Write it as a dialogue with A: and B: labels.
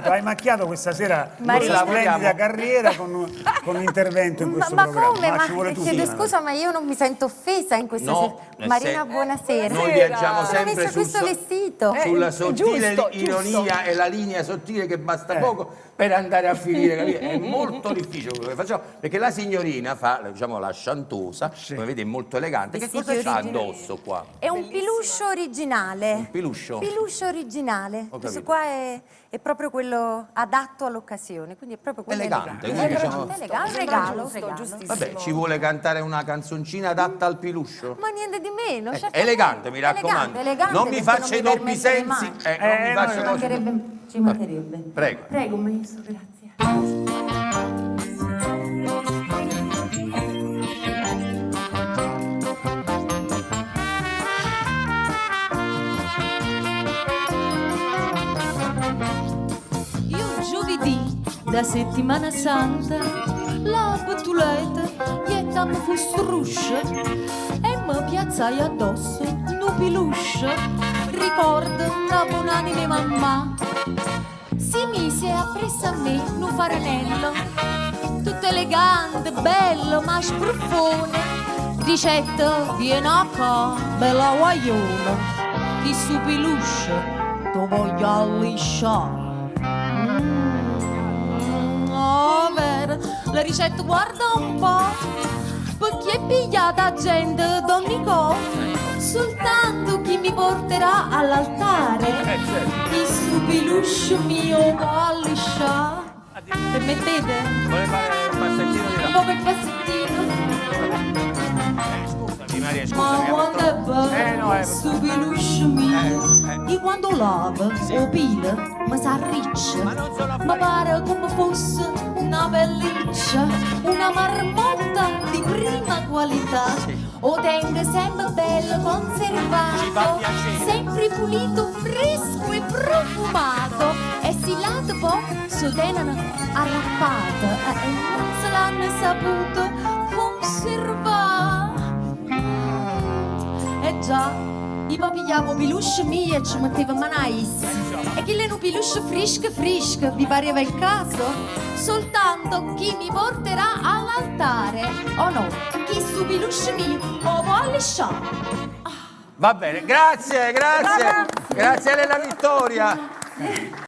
A: Certo, hai macchiato questa sera
B: Marina.
A: questa splendida carriera con un intervento in questo
B: Ma
A: programma.
B: come? Ma
A: ci vuole tutto.
B: chiedo scusa, ma io non mi sento offesa in questa Marina, buonasera.
C: Noi viaggiamo
B: Sono
C: sempre
B: messa questo vestito.
C: sulla sottile
D: giusto,
C: ironia e la linea sottile che basta poco per andare a finire, capire? È molto difficile quello che facciamo, perché la signorina fa, diciamo, la chantosa, come vedi è molto elegante. Che
B: Vestiti
C: cosa c'ha
B: originali.
C: addosso qua?
B: È un peluche originale.
C: Un peluche?
B: Peluche originale.
C: Ho
B: Questo
C: capito.
B: qua è proprio quello adatto all'occasione, quindi è proprio quello
C: Elegante,
B: elegante.
C: quindi diciamo-
B: Elegante, un regalo.
D: giustissimo.
C: Vabbè, ci vuole cantare una canzoncina adatta al peluche?
B: Ma niente di meno. certamente.
C: Elegante, mi raccomando.
B: Elegante,
C: non mi
B: perché
C: faccia i
B: non mi
C: doppi
B: permetterei
C: sensi.
B: mai.
C: Non mi faccia
B: Ci
C: cose.
B: mancherebbe. Ci mancherebbe.
C: Prego.
B: Prego, maestro, grazie.
E: Io giovedì da settimana santa la battuletta ietta mi fu struscia e mi piazzai addosso nu piluscia. Ricordo una buonanima mamma si mise appresso a me nu faranello tutto elegante, bello, ma spruffone. Ricetta viene a qua, bella guagliona, chi su piluscia tu voglio allisciare. Oh, vero, la ricetta guarda un po', perché è pigliata gente donnicò, soltanto chi mi porterà all'altare, chi su piluscio mio va a lisciare. Permettete?
C: Vuole fare un passettino di
E: Un po' per passettino.
C: Scusami Maria,
E: Ma
C: scusami.
E: quando è bello, su piluscio mio, e quando lava o pila, mi sa riccia, ma pare come fosse una pelliccia, una marmotta di prima qualità. O tenga sempre bello conservato, sempre pulito, fresco e profumato, e si lato poi si tengono arrappate e non se l'hanno saputo conservare. E già, io pigliavo peluche mie e ci mettevo manais. E chi le no peluche fresche, vi pareva il caso? Soltanto chi mi porterà all'altare, o no, chi su peluche mio o vuole lisciare.
C: Va bene, grazie, grazie. Grazie a Elena Vittoria.